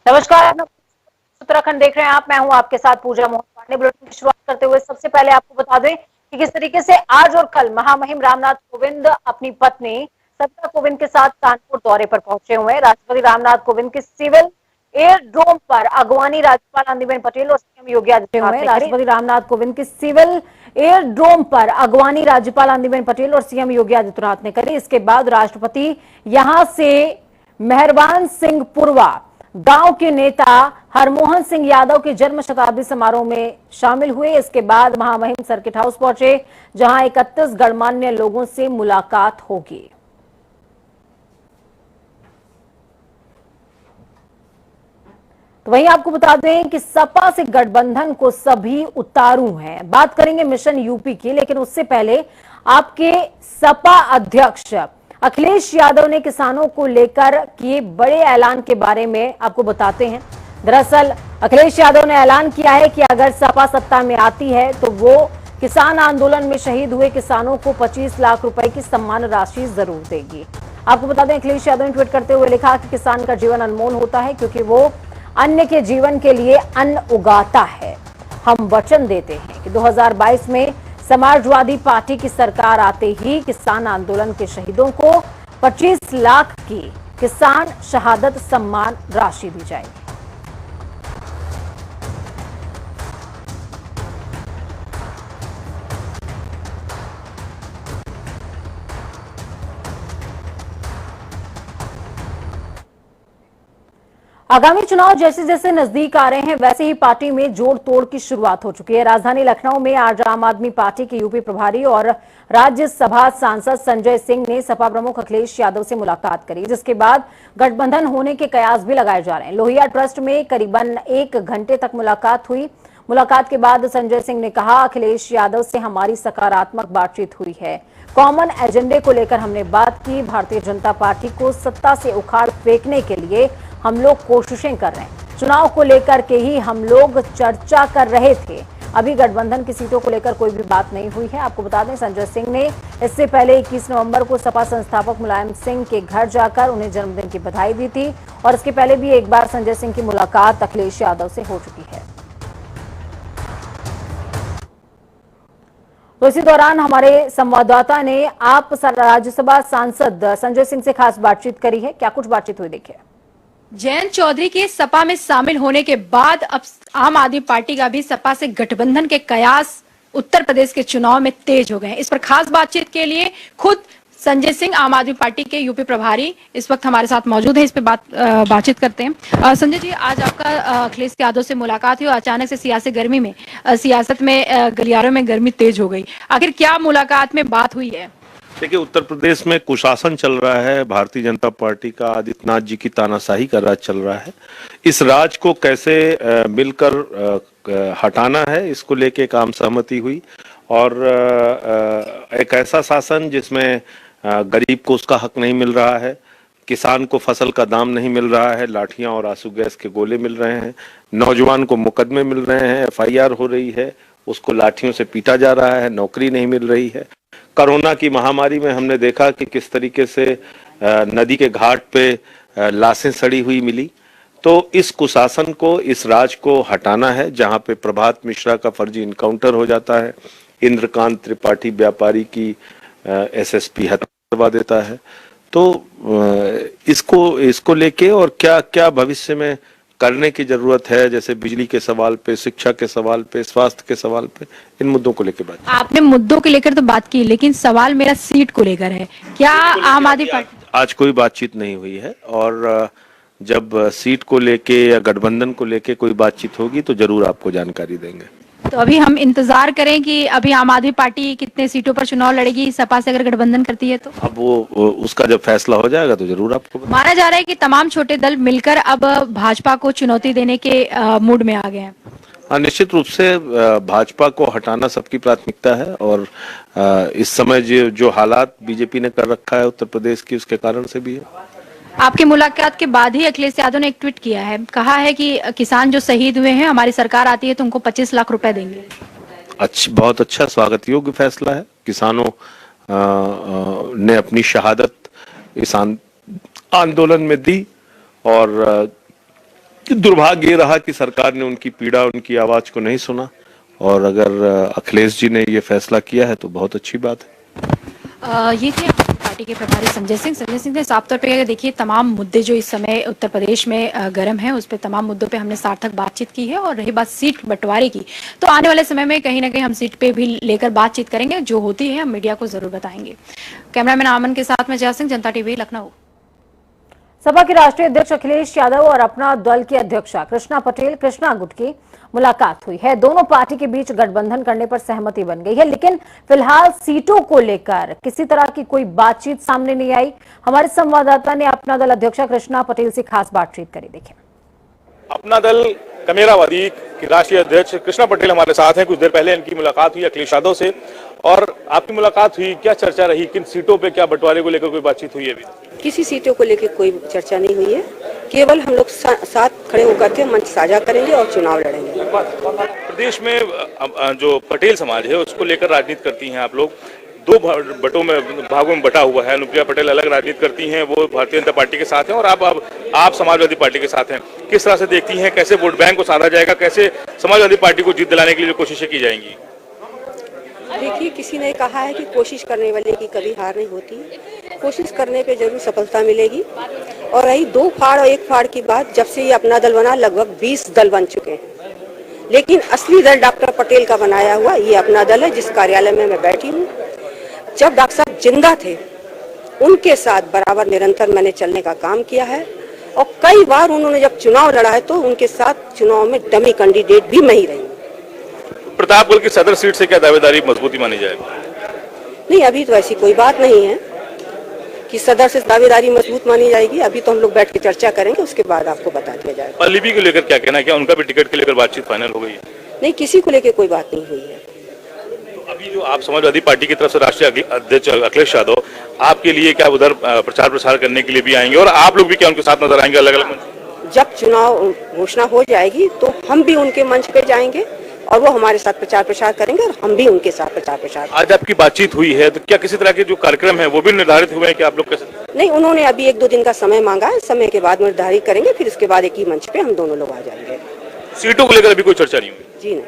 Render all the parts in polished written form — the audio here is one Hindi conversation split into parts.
नमस्कार, उत्तराखंड देख रहे हैं आप। मैं हूं आपके साथ पूजा मोहन पांडे। बुलेटिन की शुरुआत करते हुए सबसे पहले आपको बता दें कि किस तरीके से आज और कल महामहिम रामनाथ कोविंद अपनी पत्नी सविता कोविंद के साथ कानपुर दौरे पर पहुंचे हुए हैं। राष्ट्रपति रामनाथ कोविंद के सिविल एयरड्रोम पर अगवानी राज्यपाल आनंदीबेन पटेल और सीएम योगी आदित्यनाथ ने राष्ट्रपति रामनाथ कोविंद के सिविल एयरड्रोम पर अगवानी राज्यपाल आनंदीबेन पटेल और सीएम योगी आदित्यनाथ ने करी। इसके बाद राष्ट्रपति यहां से मेहरबान सिंह पुरवा गांव के नेता हरमोहन सिंह यादव के जन्म शताब्दी समारोह में शामिल हुए। इसके बाद महामहिम सर्किट हाउस पहुंचे, जहां 31 गणमान्य लोगों से मुलाकात होगी। तो वहीं आपको बता दें कि सपा से गठबंधन को सभी उतारू हैं। बात करेंगे मिशन यूपी की, लेकिन उससे पहले आपके सपा अध्यक्ष अखिलेश यादव ने किसानों को लेकर किए बड़े ऐलान के बारे में आपको बताते हैं। दरअसल अखिलेश यादव ने ऐलान किया है कि अगर सपा सत्ता में आती है तो वो किसान आंदोलन में शहीद हुए किसानों को 25 लाख रुपए की सम्मान राशि जरूर देगी। आपको बता दें, अखिलेश यादव ने ट्वीट करते हुए लिखा कि किसान का जीवन अनमोल होता है क्योंकि वो अन्य के जीवन के लिए अन्न उगाता है। हम वचन देते हैं कि 2022 में समाजवादी पार्टी की सरकार आते ही किसान आंदोलन के शहीदों को 25 लाख की किसान शहादत सम्मान राशि दी जाएगी। आगामी चुनाव जैसे जैसे नजदीक आ रहे हैं, वैसे ही पार्टी में जोड़ तोड़ की शुरुआत हो चुकी है। राजधानी लखनऊ में आज आम आदमी पार्टी के यूपी प्रभारी और राज्यसभा सांसद संजय सिंह ने सपा प्रमुख अखिलेश यादव से मुलाकात करी, जिसके बाद गठबंधन होने के कयास भी लगाए जा रहे हैं। लोहिया ट्रस्ट में करीबन 1 घंटे तक मुलाकात हुई। मुलाकात के बाद संजय सिंह ने कहा, अखिलेश यादव से हमारी सकारात्मक बातचीत हुई है। कॉमन एजेंडे को लेकर हमने बात की। भारतीय जनता पार्टी को सत्ता से उखाड़ फेंकने के लिए हम लोग कोशिशें कर रहे हैं। चुनाव को लेकर के ही हम लोग चर्चा कर रहे थे। अभी गठबंधन की सीटों को लेकर कोई भी बात नहीं हुई है। आपको बता दें, संजय सिंह ने इससे पहले 21 नवंबर को सपा संस्थापक मुलायम सिंह के घर जाकर उन्हें जन्मदिन की बधाई दी थी और इसके पहले भी एक बार संजय सिंह की मुलाकात अखिलेश यादव से हो चुकी है। तो इसी दौरान हमारे संवाददाता ने आप राज्यसभा सांसद संजय सिंह से खास बातचीत करी है। क्या कुछ बातचीत हुई, देखिए। जयंत चौधरी के सपा में शामिल होने के बाद अब आम आदमी पार्टी का भी सपा से गठबंधन के कयास उत्तर प्रदेश के चुनाव में तेज हो गए हैं। इस पर खास बातचीत के लिए खुद संजय सिंह, आम आदमी पार्टी के यूपी प्रभारी, इस वक्त हमारे साथ मौजूद है। इस पे बातचीत करते हैं। संजय जी, आज आपका अखिलेश यादव से मुलाकात हुई और अचानक से सियासत में गलियारों में गर्मी तेज हो गई। आखिर क्या मुलाकात में बात हुई है? देखिए, उत्तर प्रदेश में कुशासन चल रहा है। भारतीय जनता पार्टी का आदित्यनाथ जी की तानाशाही का राज चल रहा है। इस राज को कैसे मिलकर हटाना है, इसको लेके एक आम सहमति हुई और एक ऐसा शासन जिसमें गरीब को उसका हक नहीं मिल रहा है, किसान को फसल का दाम नहीं मिल रहा है, लाठियां और आंसू गैस के गोले मिल रहे हैं, नौजवान को मुकदमे मिल रहे हैं, FIR हो रही है, उसको लाठियों से पीटा जा रहा है, नौकरी नहीं मिल रही है। कोरोना की महामारी में हमने देखा कि किस तरीके से नदी के घाट पे लाशें सड़ी हुई मिली। तो इस कुशासन को, इस राज को हटाना है, जहां पे प्रभात मिश्रा का फर्जी इनकाउंटर हो जाता है, इंद्रकांत त्रिपाठी व्यापारी की SSP हत्या करवा देता है। तो इसको लेके और क्या क्या भविष्य में करने की जरूरत है, जैसे बिजली के सवाल पे, शिक्षा के सवाल पे, स्वास्थ्य के सवाल पे, इन मुद्दों को लेकर बात। आपने मुद्दों को लेकर तो बात की, लेकिन सवाल मेरा सीट को लेकर है। क्या आम आदमी पार्टी आज कोई बातचीत नहीं हुई है और जब सीट को लेके या गठबंधन को लेके कोई बातचीत होगी तो जरूर आपको जानकारी देंगे। तो अभी हम इंतजार करें कि अभी आम आदमी पार्टी कितने सीटों पर चुनाव लड़ेगी सपा से अगर गठबंधन करती है तो? अब वो उसका जब फैसला हो जाएगा तो जरूर आपको माना जा रहा है कि तमाम छोटे दल मिलकर अब भाजपा को चुनौती देने के मूड में आ गए हैं। हाँ, निश्चित रूप से भाजपा को हटाना सबकी प्राथमिकता है और इस समय जो हालात बीजेपी ने कर रखा है उत्तर प्रदेश की, उसके कारण से भी है। आपकी मुलाकात के बाद ही अखिलेश यादव ने एक ट्वीट किया है, कहा है कि किसान जो शहीद हुए हैं, हमारी सरकार आती है तो उनको 25 लाख रुपए देंगे। बहुत अच्छा, स्वागत योग्य फैसला है। किसानों ने अपनी शहादत इस आंदोलन में दी और कि दुर्भाग्य ये रहा कि सरकार ने उनकी पीड़ा, उनकी आवाज को नहीं सुना, और अगर अखिलेश जी ने ये फैसला किया है तो बहुत अच्छी बात है। ये थे पार्टी के प्रभारी संजय सिंह ने साफ तौर पे अगर देखिए तमाम मुद्दे जो इस समय उत्तर प्रदेश में गर्म है, उस पे तमाम मुद्दों पे हमने सार्थक बातचीत की है। और रही बात सीट बंटवारे की, तो आने वाले समय में कहीं ना कहीं हम सीट पे भी लेकर बातचीत करेंगे, जो होती है हम मीडिया को जरूर बताएंगे। कैमरामैन आमन के साथ में जय सिंह, जनता टीवी, लखनऊ। सपा के राष्ट्रीय अध्यक्ष अखिलेश यादव और अपना दल की अध्यक्षा कृष्णा पटेल कृष्णा गुट की मुलाकात हुई है। दोनों पार्टी के बीच गठबंधन करने पर सहमति बन गई है, लेकिन फिलहाल सीटों को लेकर किसी तरह की कोई बातचीत सामने नहीं आई। हमारे संवाददाता ने अपना दल अध्यक्षा कृष्णा पटेल से खास बातचीत करी, देखें। अपना दल कमेरावादी के राष्ट्रीय अध्यक्ष कृष्णा पटेल हमारे साथ हैं। कुछ देर पहले इनकी मुलाकात हुई अखिलेश यादव से, और आपकी मुलाकात हुई, क्या चर्चा रही, किन सीटों पे, क्या बंटवारे को लेकर कोई बातचीत हुई है? अभी किसी सीटों को लेकर कोई चर्चा नहीं हुई है, केवल हम लोग साथ खड़े होकर के मंच साझा करेंगे और चुनाव लड़ेंगे। प्रदेश में जो पटेल समाज है उसको लेकर राजनीति करती हैं आप लोग, दो बटों में, भागों में बटा हुआ है। अनुप्रिया पटेल अलग राजनीति करती हैं, वो भारतीय जनता पार्टी के साथ हैं, और आप समाजवादी पार्टी के साथ हैं। किस तरह से देखती हैं, कैसे वोट बैंक को साधा जाएगा, कैसे समाजवादी पार्टी को जीत दिलाने के लिए जो कोशिशें की जाएंगी? देखिए, किसी ने कहा है कि कोशिश करने वाले की कभी हार नहीं होती, कोशिश करने पे जरूर सफलता मिलेगी। और रही 2 फाड़ और 1 फाड़ की बात, जब से ये अपना दल बना लगभग 20 दल बन चुके हैं, लेकिन असली दल डॉक्टर पटेल का बनाया हुआ ये अपना दल है, जिस कार्यालय में मैं बैठी हूँ। जब डॉक्टर साहब जिंदा थे, उनके साथ बराबर निरंतर मैंने चलने का काम किया है, और कई बार उन्होंने जब चुनाव लड़ा है तो उनके साथ चुनाव में डमी कैंडिडेट भी मैं ही रही। प्रतापगढ़ की सदर सीट से क्या दावेदारी मजबूती मानी जाएगी? नहीं, अभी तो ऐसी कोई बात नहीं है कि सदर से दावेदारी मजबूत मानी जाएगी। अभी तो हम लोग बैठ के चर्चा करेंगे, उसके बाद आपको बता दिया जाएगा। पल्लीबी को लेकर क्या कहना है, क्या उनका भी टिकट को लेकर बातचीत फाइनल हो गई है? नहीं, किसी को लेकर कोई बात नहीं हुई है। तो अभी जो आप समाजवादी पार्टी की तरफ से राष्ट्रीय अध्यक्ष अखिलेश यादव आपके लिए क्या उधर प्रचार प्रसार करने के लिए भी आएंगे, और आप लोग भी क्या उनके साथ नजर आएंगे अलग अलग? जब चुनाव घोषणा हो जाएगी तो हम भी उनके मंच पे जाएंगे, और वो हमारे साथ प्रचार प्रसार करेंगे, और हम भी उनके साथ प्रचार प्रसार। आज आपकी बातचीत हुई है, तो क्या किसी तरह के जो कार्यक्रम है वो भी निर्धारित हुए हैं कि आप लोग कैसे? नहीं, उन्होंने अभी 1-2 दिन का समय मांगा है, समय के बाद निर्धारित करेंगे, फिर उसके बाद एक ही मंच पे हम दोनों लोग आ जाएंगे। सीटों को लेकर अभी कोई चर्चा नहीं हुई? जी नहीं।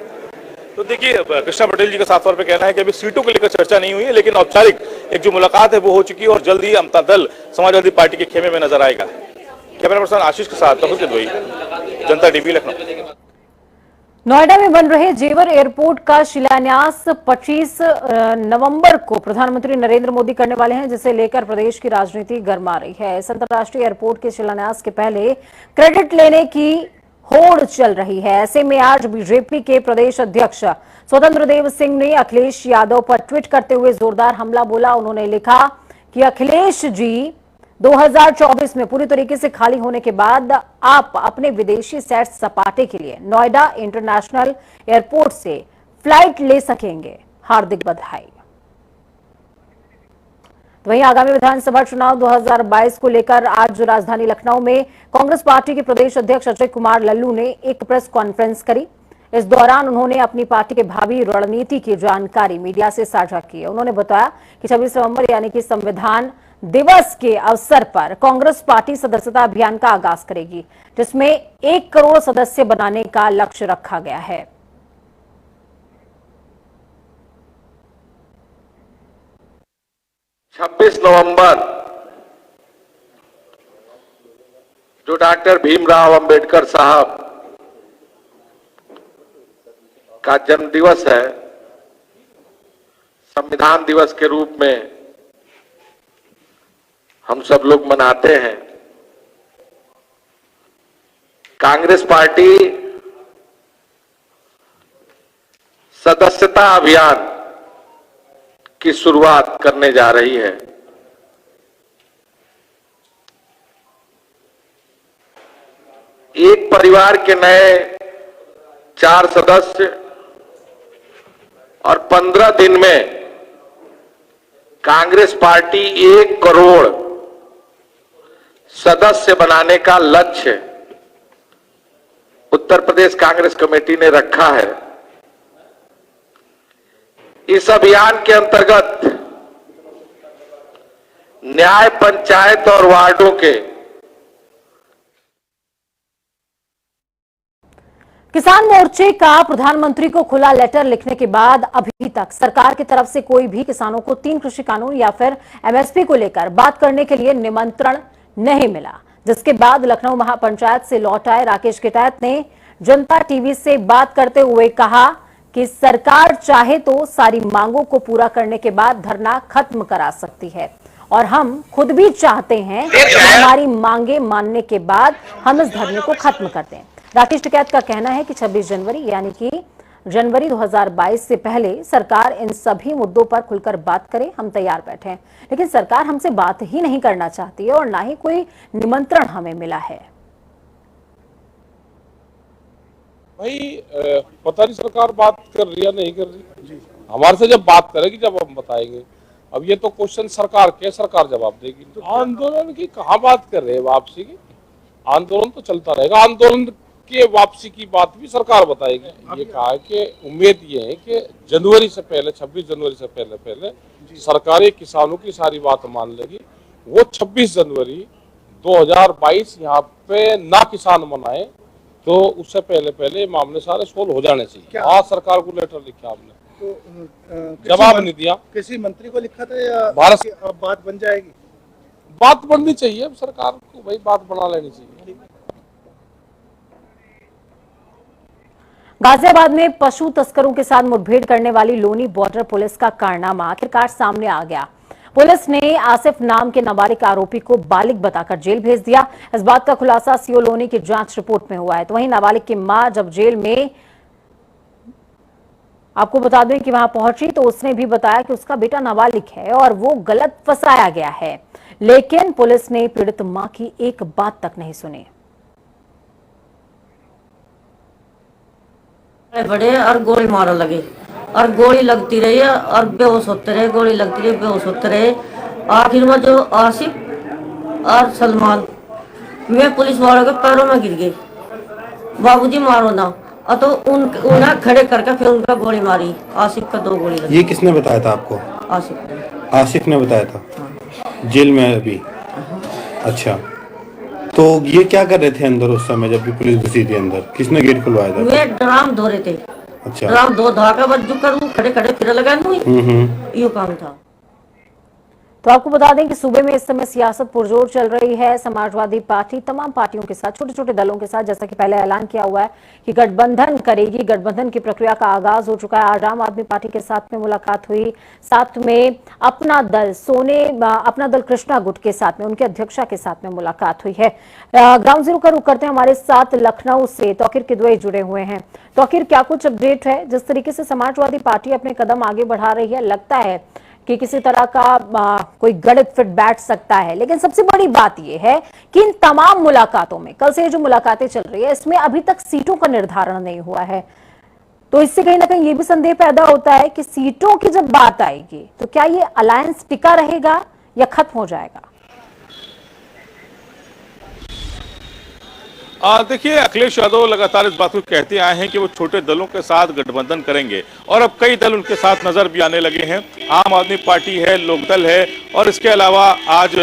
तो देखिए, कृष्णा पटेल जी का साफ तौर पे कहना है कि अभी सीटों को लेकर चर्चा नहीं हुई है, लेकिन औपचारिक एक जो मुलाकात है वो हो चुकी है, और जल्द ही अपना दल समाजवादी पार्टी के खेमे में नजर आएगा। कैमरा पर्सन आशीष के साथ तहुल किदवई, जनता टीवी, लखनऊ। नोएडा में बन रहे जेवर एयरपोर्ट का शिलान्यास 25 नवंबर को प्रधानमंत्री नरेंद्र मोदी करने वाले हैं, जिसे लेकर प्रदेश की राजनीति गर्मा रही है। इस अंतर्राष्ट्रीय एयरपोर्ट के शिलान्यास के पहले क्रेडिट लेने की होड़ चल रही है। ऐसे में आज बीजेपी के प्रदेश अध्यक्ष स्वतंत्र देव सिंह ने अखिलेश यादव पर ट्वीट करते हुए जोरदार हमला बोला। उन्होंने लिखा कि अखिलेश जी 2024 में पूरी तरीके से खाली होने के बाद आप अपने विदेशी सेट सपाटे के लिए नोएडा इंटरनेशनल एयरपोर्ट से फ्लाइट ले सकेंगे। हार्दिक बधाई। तो वहीं आगामी विधानसभा चुनाव 2022 को लेकर आज राजधानी लखनऊ में कांग्रेस पार्टी के प्रदेश अध्यक्ष अजय कुमार लल्लू ने एक प्रेस कॉन्फ्रेंस करी। इस दौरान उन्होंने अपनी पार्टी के भावी रणनीति की जानकारी मीडिया से साझा की। उन्होंने बताया कि 26 नवंबर यानी कि संविधान दिवस के अवसर पर कांग्रेस पार्टी सदस्यता अभियान का आगाज करेगी, जिसमें 1 करोड़ सदस्य बनाने का लक्ष्य रखा गया है। छब्बीस नवंबर जो डॉक्टर भीमराव अंबेडकर साहब का जन्म दिवस है, संविधान दिवस के रूप में हम सब लोग मनाते हैं। कांग्रेस पार्टी सदस्यता अभियान की शुरुआत करने जा रही है। एक परिवार के नए 4 सदस्य और 15 दिन में कांग्रेस पार्टी 1 करोड़ सदस्य बनाने का लक्ष्य उत्तर प्रदेश कांग्रेस कमेटी ने रखा है। इस अभियान के अंतर्गत न्याय पंचायत और वार्डों के किसान मोर्चे का प्रधानमंत्री को खुला लेटर लिखने के बाद अभी तक सरकार की तरफ से कोई भी किसानों को 3 कृषि कानून या फिर एमएसपी को लेकर बात करने के लिए निमंत्रण नहीं मिला, जिसके बाद लखनऊ महापंचायत से लौट आए राकेश टिकैत ने जनता टीवी से बात करते हुए कहा कि सरकार चाहे तो सारी मांगों को पूरा करने के बाद धरना खत्म करा सकती है और हम खुद भी चाहते हैं कि हमारी मांगे मानने के बाद हम इस धरने को खत्म कर दें। राकेश टिकैत का कहना है कि 26 जनवरी यानी कि जनवरी 2022 से पहले सरकार इन सभी मुद्दों पर खुलकर बात करे, हम तैयार बैठे हैं, लेकिन सरकार हमसे बात ही नहीं करना चाहती है और ना ही कोई निमंत्रण हमें मिला है। भाई पता नहीं सरकार बात कर रही है नहीं कर रही, हमारे से जब बात करेगी जब हम बताएंगे। अब ये तो क्वेश्चन सरकार के, सरकार जवाब देगी। तो आंदोलन की कहाँ बात कर रहे हैं, वापसी की? आंदोलन तो चलता रहेगा, आंदोलन के वापसी की बात भी सरकार बताएगी। ये कहा है कि उम्मीद ये है कि जनवरी से पहले, 26 जनवरी से पहले सरकार किसानों की सारी बात मान लेगी। वो 26 जनवरी 2022 यहाँ पे ना किसान मनाए तो उससे पहले मामले सारे सोल्व हो जाने चाहिए। आज सरकार को लेटर लिखा आपने तो जवाब नहीं दिया। किसी मंत्री को लिखा था या भारत अब बात बन जाएगी? बात बननी चाहिए, अब सरकार को भाई बात बना लेनी चाहिए। गाजियाबाद में पशु तस्करों के साथ मुठभेड़ करने वाली लोनी बॉर्डर पुलिस का कारनामा आखिरकार सामने आ गया। पुलिस ने आसिफ नाम के नाबालिग आरोपी को बालिग बताकर जेल भेज दिया। इस बात का खुलासा सीओ लोनी की जांच रिपोर्ट में हुआ है। तो वहीं नाबालिग की मां जब जेल में, आपको बता दें कि वहां पहुंची तो उसने भी बताया कि उसका बेटा नाबालिग है और वो गलत फंसाया गया है, लेकिन पुलिस ने पीड़ित मां की एक बात तक नहीं सुनी। बड़े और गोली मारा लगे और गोली लगती रही और बेहोश होते रहे, गोली लगती रही बेहोश होते रहे। आखिर में जो आसिफ और सलमान मैं पुलिस वालों के पैरों में गिर गई, बाबूजी मारो ना, और तो उन्हें खड़े करके फिर उनका गोली मारी। आसिफ का 2 गोली लगी। ये किसने बताया था आपको? आसिफ ने बताया था। हाँ। जेल में अभी? अच्छा, तो ये क्या कर रहे थे अंदर उस समय जब भी पुलिस घुसी थी अंदर? किसने गेट खुलवाया था? वे ड्राम धो रहे थे। अच्छा, ड्राम धो धाका बज्जू कर खड़े खड़े फिर लगा यो काम था। तो आपको बता दें कि सूबे में इस समय सियासत पुरजोर चल रही है। समाजवादी पार्टी तमाम पार्टियों के साथ, छोटे छोटे दलों के साथ, जैसा कि पहले ऐलान किया हुआ है कि गठबंधन करेगी। गठबंधन की प्रक्रिया का आगाज हो चुका है। आज आम आदमी पार्टी के साथ में मुलाकात हुई, साथ में अपना दल कृष्णा गुट के साथ में, उनके अध्यक्षा के साथ में मुलाकात हुई है। ग्राउंड जीरो का रुख करते हैं, हमारे साथ लखनऊ से तौकीर किदवई जुड़े हुए हैं। तौकीर, क्या कुछ अपडेट है? जिस तरीके से समाजवादी पार्टी अपने कदम आगे बढ़ा रही है, लगता है कि किसी तरह का कोई गणित फिट बैठ सकता है, लेकिन सबसे बड़ी बात यह है कि इन तमाम मुलाकातों में, कल से जो मुलाकातें चल रही है, इसमें अभी तक सीटों का निर्धारण नहीं हुआ है। तो इससे कहीं ना कहीं ये भी संदेह पैदा होता है कि सीटों की जब बात आएगी तो क्या ये अलायंस टिका रहेगा या खत्म हो जाएगा? देखिए, अखिलेश यादव लगातार इस बात को कहते आए हैं कि वो छोटे दलों के साथ गठबंधन करेंगे और अब कई दल उनके साथ नजर भी आने लगे हैं। आम आदमी पार्टी है, लोकदल है और इसके अलावा आज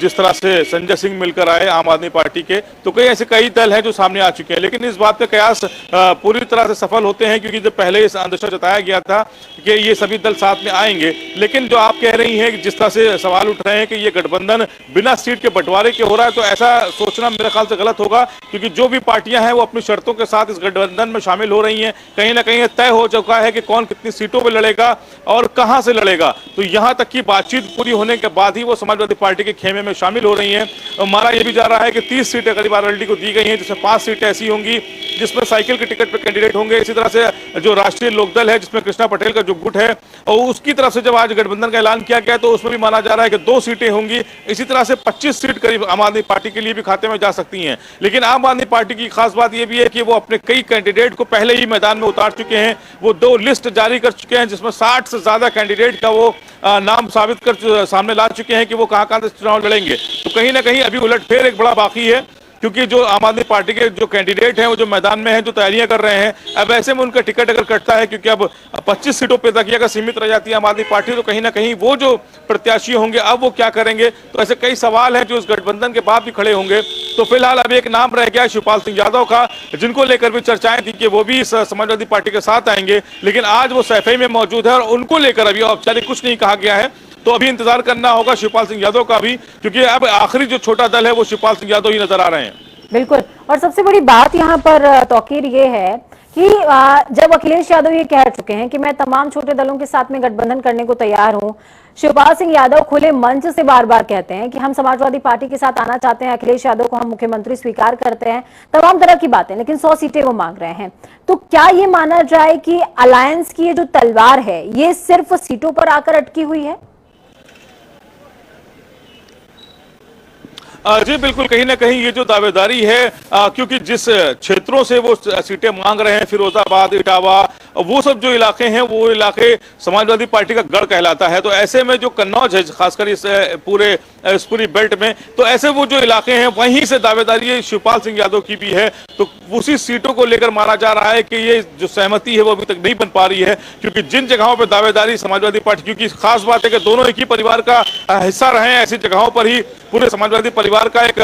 जिस तरह से संजय सिंह मिलकर आए आम आदमी पार्टी के, तो कई दल हैं जो सामने आ चुके हैं। लेकिन इस बात के कयास पूरी तरह से सफल होते हैं, क्योंकि जब पहले इस अंदेशा जताया गया था कि ये सभी दल साथ में आएंगे, लेकिन जो आप कह रही हैं कि जिस तरह से सवाल उठ रहे हैं कि ये गठबंधन बिना सीट के बंटवारे के हो रहा है, तो ऐसा सोचना मेरे ख्याल से गलत होगा, क्योंकि जो भी पार्टियां हैं वो अपनी शर्तों के साथ इस गठबंधन में शामिल हो रही हैं। कहीं ना कहीं तय हो चुका है कि कौन कितनी सीटों पर लड़ेगा और कहां से लड़ेगा। तो यहां तक की बातचीत पूरी होने के बाद ही वो समाजवादी पार्टी के खेमे में शामिल हो रही हैं। माना यह भी जा रहा है कि 30 सीटें करीब आरएलडी को दी गई हैं, जिसमें 5 सीटें ऐसी होंगी जिसमें साइकिल के टिकट पर कैंडिडेट होंगे। इसी तरह से जो राष्ट्रीय लोकदल है, जिसमें कृष्णा पटेल का जो गुट है, और उसकी तरफ से जब आज गठबंधन का ऐलान किया गया तो उसमें भी माना जा रहा है कि 2 सीटें होंगी। इसी तरह से 25 सीट करीब आम आदमी पार्टी के लिए भी खाते में जा सकती हैं। लेकिन आम आदमी पार्टी की खास बात यह भी है कि वो अपने कई कैंडिडेट को पहले ही मैदान में उतार चुके हैं। वो 2 लिस्ट जारी कर चुके हैं, जिसमें 60 से ज्यादा कैंडिडेट का वो नाम साबित कर सामने ला चुके हैं कि वो कहां से चुनाव लड़ेंगे। तो कहीं ना कहीं अभी उलटफेर एक बड़ा बाकी है। क्योंकि जो आम आदमी पार्टी के जो कैंडिडेट हैं वो जो मैदान में हैं, जो तैयारियां कर रहे हैं, अब ऐसे में उनका टिकट अगर कटता है, क्योंकि अब 25 सीटों पर तक अगर सीमित रह जाती है आम आदमी पार्टी, तो कहीं ना कहीं वो जो प्रत्याशी होंगे अब वो क्या करेंगे। तो ऐसे कई सवाल हैं जो इस गठबंधन के बाद भी खड़े होंगे। तो फिलहाल अब एक नाम रह गया शिवपाल सिंह यादव का, जिनको लेकर भी चर्चाएं थी कि वो भी इस समाजवादी पार्टी के साथ आएंगे, लेकिन आज वो सैफई में मौजूद है और उनको लेकर अभी औपचारिक कुछ नहीं कहा गया है। तो अभी इंतजार करना होगा शिवपाल सिंह यादव का भी, क्योंकि अब आखिरी जो छोटा दल है वो शिवपाल सिंह यादव ही नजर आ रहे हैं। बिल्कुल, और सबसे बड़ी बात यहाँ पर तौकीर ये है कि जब अखिलेश यादव ये कह चुके हैं कि मैं तमाम छोटे दलों के साथ में गठबंधन करने को तैयार हूं, शिवपाल सिंह यादव खुले मंच से बार बार कहते हैं कि हम समाजवादी पार्टी के साथ आना चाहते हैं, अखिलेश यादव को हम मुख्यमंत्री स्वीकार करते हैं, तमाम तरह की बातें, लेकिन 100 सीटें वो मांग रहे हैं। तो क्या ये माना जाए कि अलायंस की ये जो तलवार है ये सिर्फ सीटों पर आकर अटकी हुई है? जी बिल्कुल, कहीं ना कहीं ये जो दावेदारी है, क्योंकि जिस क्षेत्रों से वो सीटें मांग रहे हैं, फिरोजाबाद, इटावा, वो सब जो इलाके हैं वो इलाके समाजवादी पार्टी का गढ़ कहलाता है। तो ऐसे में जो कन्नौज है, खासकर इस पूरी बेल्ट में, तो ऐसे वो जो इलाके हैं वहीं से दावेदारी शिवपाल सिंह यादव की भी है। तो उसी सीटों को लेकर माना जा रहा है कि ये जो सहमति है वो अभी तक नहीं बन पा रही है, क्योंकि जिन जगहों पर दावेदारी समाजवादी पार्टी, क्योंकि खास बात है कि दोनों एक ही परिवार का हिस्सा रहे हैं, ऐसी जगहों पर ही पूरे समाजवादी परिवार का एक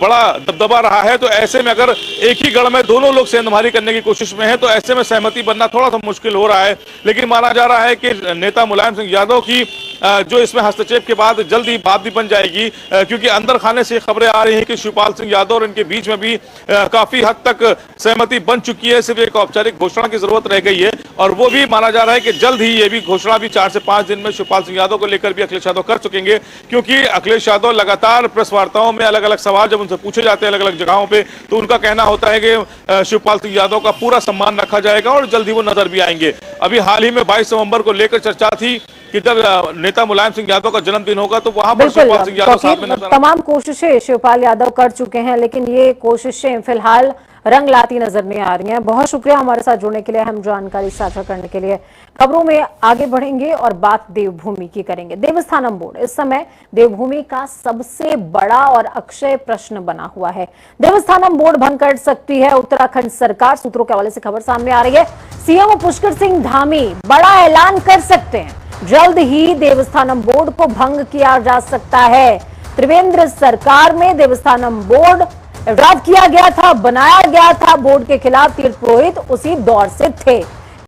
बड़ा दबदबा रहा है। तो ऐसे में अगर एक ही गढ़ में दोनों लोग सेंधमारी करने की कोशिश में है, तो ऐसे में सहमति बनना थोड़ा सा मुश्किल हो रहा है। लेकिन माना जा रहा है कि नेता मुलायम सिंह यादव की जो इसमें हस्तक्षेप के बाद जल्द ही बात भी बन जाएगी, क्योंकि अंदर खाने से खबरें आ रही हैं कि शिवपाल सिंह यादव और इनके बीच में भी काफी हद तक सहमति बन चुकी है, सिर्फ एक औपचारिक घोषणा की जरूरत रह गई है। और वो भी माना जा रहा है कि जल्द ही ये भी घोषणा भी 4 से 5 दिन में शिवपाल सिंह यादव को लेकर भी अखिलेश यादव कर चुकेंगे, क्योंकि अखिलेश यादव लगातार प्रेस वार्ताओं में अलग अलग सवाल जब उनसे पूछे जाते हैं अलग अलग जगहों पे, तो उनका कहना होता है कि शिवपाल सिंह यादव का पूरा सम्मान रखा जाएगा और जल्द ही वो नजर भी आएंगे। अभी हाल ही में 22 नवंबर को लेकर चर्चा थी कि जब नेता मुलायम सिंह यादव का जन्मदिन होगा तो वहां पर शिवपाल सिंह यादव साथ में नजर। तमाम कोशिशें शिवपाल यादव कर चुके हैं, लेकिन ये कोशिशें फिलहाल रंग लाती नजर नहीं आ रही हैं। बहुत शुक्रिया हमारे साथ जुड़ने के लिए, हम जानकारी साझा करने के लिए। खबरों में आगे बढ़ेंगे और बात देवभूमि की करेंगे। देवस्थानम बोर्ड इस समय देवभूमि का सबसे बड़ा और अक्षय प्रश्न बना हुआ है। देवस्थानम बोर्ड भंग कर सकती है उत्तराखंड सरकार, सूत्रों के हवाले से खबर सामने आ रही है। सीएम पुष्कर सिंह धामी बड़ा ऐलान कर सकते हैं, जल्द ही देवस्थानम बोर्ड को भंग किया जा सकता है। त्रिवेंद्र सरकार में देवस्थानम बोर्ड रद्द किया गया था, बनाया गया था, बोर्ड के खिलाफ तीर्थ पुरोहित उसी दौर से थे,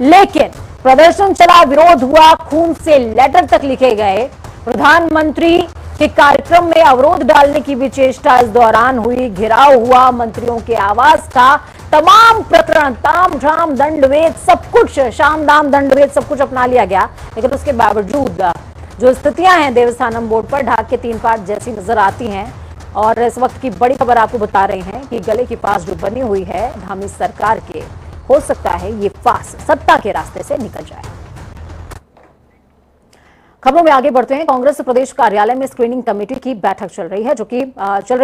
लेकिन प्रदर्शन चला, विरोध हुआ, खून से लेटर तक लिखे गए। प्रधानमंत्री के कार्यक्रम में अवरोध डालने की भी चेष्टा इस दौरान हुई, घिराव हुआ मंत्रियों के आवास का। तमाम प्रकरण, ताम झाम दंडवेद सब कुछ, शाम दाम दंडवेद सब कुछ अपना लिया गया, लेकिन उसके बावजूद जो स्थितियां हैं देवस्थानम बोर्ड पर ढाक के 3 पार्ट जैसी नजर आती हैं। और इस वक्त की बड़ी खबर आपको बता रहे हैं कि गले की फांस जो बनी हुई है धामी सरकार के, हो सकता है ये फांस सत्ता के रास्ते से निकल जाए। खबरों में आगे बढ़ते हैं। कांग्रेस प्रदेश कार्यालय में स्क्रीनिंग कमेटी की बैठक चल रही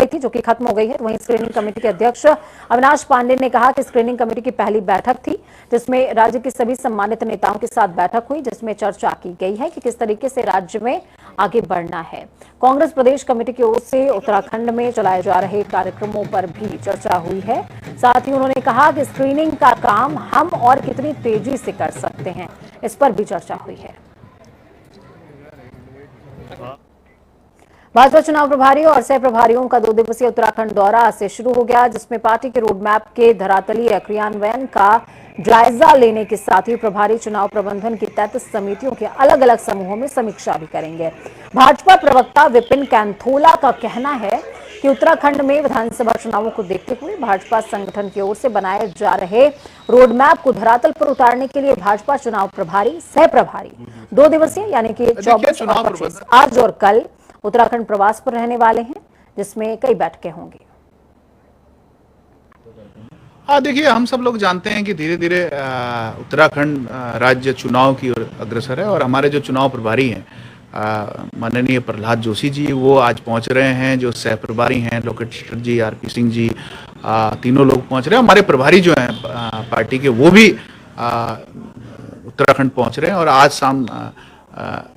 थी, जो कि खत्म हो गई है। वहीं स्क्रीनिंग कमेटी के अध्यक्ष अविनाश पांडे ने कहा कि स्क्रीनिंग कमेटी की पहली बैठक थी, जिसमें राज्य के सभी सम्मानित नेताओं के साथ बैठक हुई, जिसमें चर्चा की गई है कि किस तरीके से राज्य में आगे बढ़ना है। कांग्रेस प्रदेश कमेटी की ओर से उत्तराखंड में चलाए जा रहे कार्यक्रमों पर भी चर्चा हुई है। साथ ही उन्होंने कहा कि स्क्रीनिंग का काम हम और कितनी तेजी से कर सकते हैं, इस पर भी चर्चा हुई है। भाजपा चुनाव प्रभारी और सह प्रभारियों का 2 दिवसीय उत्तराखंड दौरा आज से शुरू हो गया, जिसमें पार्टी के रोड मैप के धरातलीय क्रियान्वयन का जायजा लेने के साथ ही प्रभारी चुनाव प्रबंधन की 33 समितियों के अलग अलग समूहों में समीक्षा भी करेंगे। भाजपा प्रवक्ता विपिन कैंथोला का कहना है कि उत्तराखंड में विधानसभा चुनावों को देखते हुए भाजपा संगठन की ओर से बनाए जा रहे रोड मैप को धरातल पर उतारने के लिए भाजपा चुनाव प्रभारी, सह प्रभारी 2 दिवसीय यानी कि 24 और 25 आज और कल उत्तराखंड प्रवास पर रहने वाले हैं, जिसमें कई बैठकें होंगी। हाँ, देखिए, हम सब लोग जानते हैं कि धीरे धीरे उत्तराखंड राज्य चुनाव की ओर अग्रसर है और हमारे जो चुनाव प्रभारी हैं माननीय प्रहलाद जोशी जी, वो आज पहुंच रहे हैं। जो सह प्रभारी हैं लोकेश जी, आरपी सिंह जी, तीनों लोग पहुंच रहे हैं। हमारे प्रभारी जो हैं पार्टी के, वो भी उत्तराखंड पहुंच रहे हैं और आज शाम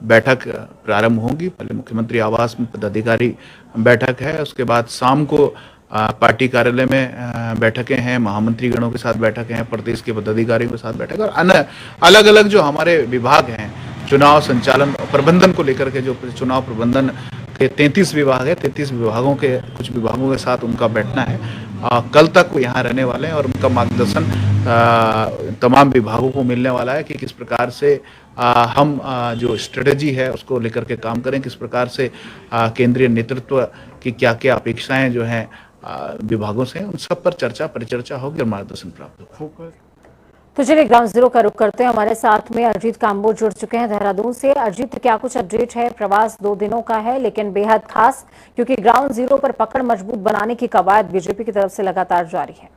बैठक प्रारंभ होगी। पहले मुख्यमंत्री आवास में पदाधिकारी बैठक है, उसके बाद शाम को पार्टी कार्यालय में बैठकें हैं, महामंत्री गणों के साथ बैठकें हैं, प्रदेश के पदाधिकारियों के साथ बैठक और अन्य अलग अलग जो हमारे विभाग हैं चुनाव संचालन प्रबंधन को लेकर के, जो चुनाव प्रबंधन के 33 विभाग है, 33 विभागों के कुछ विभागों के साथ उनका बैठना है। कल तक वो यहाँ रहने वाले हैं और उनका मार्गदर्शन तमाम विभागों को मिलने वाला है कि किस प्रकार से हम जो स्ट्रेटजी है उसको लेकर के काम करें, किस प्रकार से केंद्रीय नेतृत्व की क्या क्या अपेक्षाएं जो हैं विभागों से, उन सब पर चर्चा परिचर्चा होगी और मार्गदर्शन प्राप्त होगा। तो चलिए ग्राउंड जीरो का रुख करते हैं। हमारे साथ में अरजीत काम्बोज जुड़ चुके हैं देहरादून से। अरजीत, क्या कुछ अपडेट है? प्रवास 2 दिनों का है लेकिन बेहद खास, क्योंकि ग्राउंड जीरो पर पकड़ मजबूत बनाने की कवायद बीजेपी की तरफ से लगातार जारी है।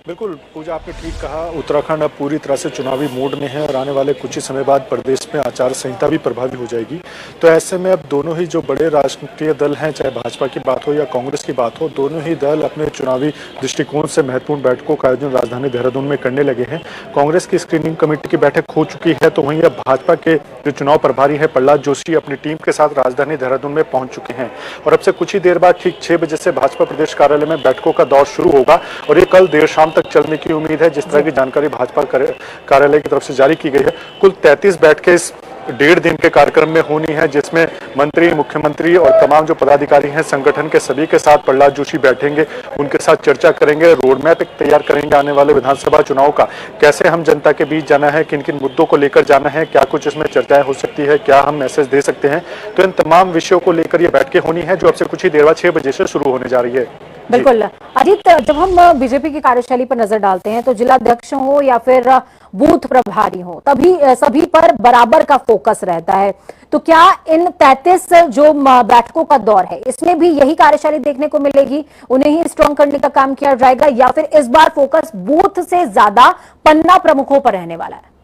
बिल्कुल पूजा, आपने ठीक कहा। उत्तराखंड अब पूरी तरह से चुनावी मोड में है और आने वाले कुछ ही समय बाद प्रदेश में आचार संहिता भी प्रभावी हो जाएगी। तो ऐसे में अब दोनों ही जो बड़े राजनीतिक दल हैं, चाहे भाजपा की बात हो या कांग्रेस की बात हो, दोनों ही दल अपने चुनावी दृष्टिकोण से महत्वपूर्ण बैठकों का आयोजन राजधानी देहरादून में करने लगे हैं। कांग्रेस की स्क्रीनिंग कमेटी की बैठक हो चुकी है, तो वहीं अब भाजपा के जो चुनाव प्रभारी है प्रहलाद जोशी अपनी टीम के साथ राजधानी देहरादून में पहुंच चुके हैं और अब से कुछ ही देर बाद ठीक 6 बजे से भाजपा प्रदेश कार्यालय में बैठकों का दौर शुरू होगा और ये कल देर शाम तक चलने की उम्मीद है। जिस तरह की जानकारी भाजपा कार्यालय की तरफ से जारी की गई है, कुल 33 बैठकें इस 1.5 दिन के कार्यक्रम में होनी है, जिसमें मंत्री, मुख्यमंत्री और तमाम जो पदाधिकारी हैं संगठन के सभी के साथ प्रहलाद जोशी बैठेंगे, उनके साथ चर्चा करेंगे, रोड मैप तैयार करेंगे आने वाले विधानसभा चुनाव का, कैसे हम जनता के बीच जाना है, किन किन मुद्दों को लेकर जाना है, क्या कुछ इसमें चर्चाएं हो सकती है, क्या हम मैसेज दे सकते हैं। तो इन तमाम विषयों को लेकर ये बैठकें होनी है जो अब से कुछ ही देर बाद 6 बजे से शुरू होने जा रही है। बिल्कुल अजीत, जब हम बीजेपी की कार्यशैली पर नजर डालते हैं तो जिलाध्यक्ष हो या फिर बूथ प्रभारी हो, तभी सभी पर बराबर का फोकस रहता है। तो क्या इन 33 जो बैठकों का दौर है इसमें भी यही कार्यशैली देखने को मिलेगी, उन्हें ही स्ट्रांग करने का काम किया जाएगा, या फिर इस बार फोकस बूथ से ज्यादा पन्ना प्रमुखों पर रहने वाला है?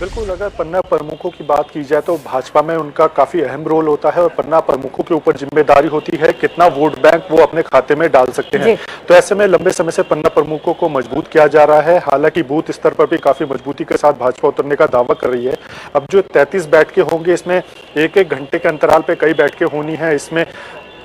बिल्कुल, अगर पन्ना प्रमुखों की बात की जाए तो भाजपा में उनका काफी अहम रोल होता है और पन्ना प्रमुखों के ऊपर जिम्मेदारी होती है कितना वोट बैंक वो अपने खाते में डाल सकते हैं। तो ऐसे में लंबे समय से पन्ना प्रमुखों को मजबूत किया जा रहा है। हालांकि बूथ स्तर पर भी काफी मजबूती के साथ भाजपा उतरने का दावा कर रही है। अब जो 33 बैठकें होंगी, इसमें 1-1 घंटे के अंतराल पे कई बैठकें होनी है। इसमें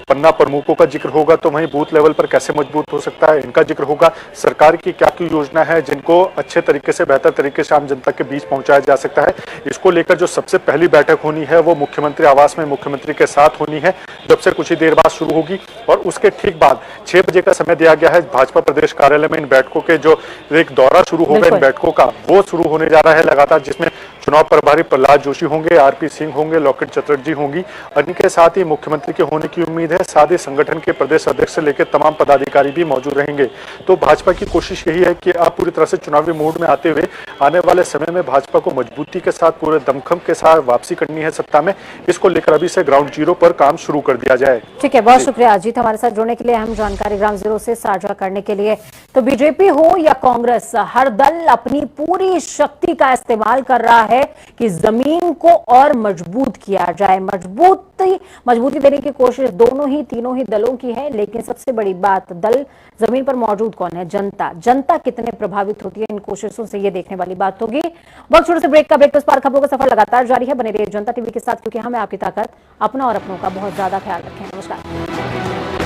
पन्ना प्रमुखों का जिक्र होगा, तो वहीं बूथ लेवल पर कैसे मजबूत हो सकता है इनका जिक्र होगा। सरकार की क्या क्या योजना है जिनको अच्छे तरीके से, बेहतर तरीके से आम जनता के बीच पहुंचाया जा सकता है, इसको लेकर जो सबसे पहली बैठक होनी है वो मुख्यमंत्री आवास में मुख्यमंत्री के साथ होनी है, जब से कुछ ही देर बाद शुरू होगी। और उसके ठीक बाद 6 बजे का समय दिया गया है भाजपा प्रदेश कार्यालय में इन बैठकों के जो एक दौरा शुरू होगा इन बैठकों का, वो शुरू होने जा रहा है लगातार, जिसमें चुनाव प्रभारी प्रहलाद जोशी होंगे, आरपी सिंह होंगे, लॉकेट चटर्जी होंगी और इनके साथ ही मुख्यमंत्री के होने की उम्मीद है। साथ ही संगठन के प्रदेश अध्यक्ष से लेकर तमाम पदाधिकारी भी मौजूद रहेंगे। तो भाजपा की कोशिश यही है कि आप पूरी तरह से चुनावी मोड में आते हुए आने वाले समय में भाजपा को मजबूती के साथ, पूरे दमखम के साथ वापसी करनी है सत्ता में। इसको लेकर अभी से ग्राउंड जीरो पर काम शुरू कर दिया जाए। ठीक है, बहुत शुक्रिया अजीत हमारे साथ जुड़ने के लिए, अहम जानकारी ग्राउंड जीरो से साझा करने के लिए। तो बीजेपी हो या कांग्रेस, हर दल अपनी पूरी शक्ति का इस्तेमाल कर रहा है कि जमीन को और मजबूत किया जाए। मजबूती देने की कोशिश दोनों ही, तीनों ही दलों की है, लेकिन सबसे बड़ी बात, दल जमीन पर मौजूद कौन है? जनता कितने प्रभावित होती है इन कोशिशों से, ये देखने वाली बात होगी। वक्त छोटे से ब्रेक का, ब्रेक पर खबरों का सफर लगातार जारी है। बने रहिए जनता टीवी के साथ, क्योंकि हमें आपकी ताकत, अपना और अपनों का बहुत ज्यादा ख्याल रखें। नमस्कार।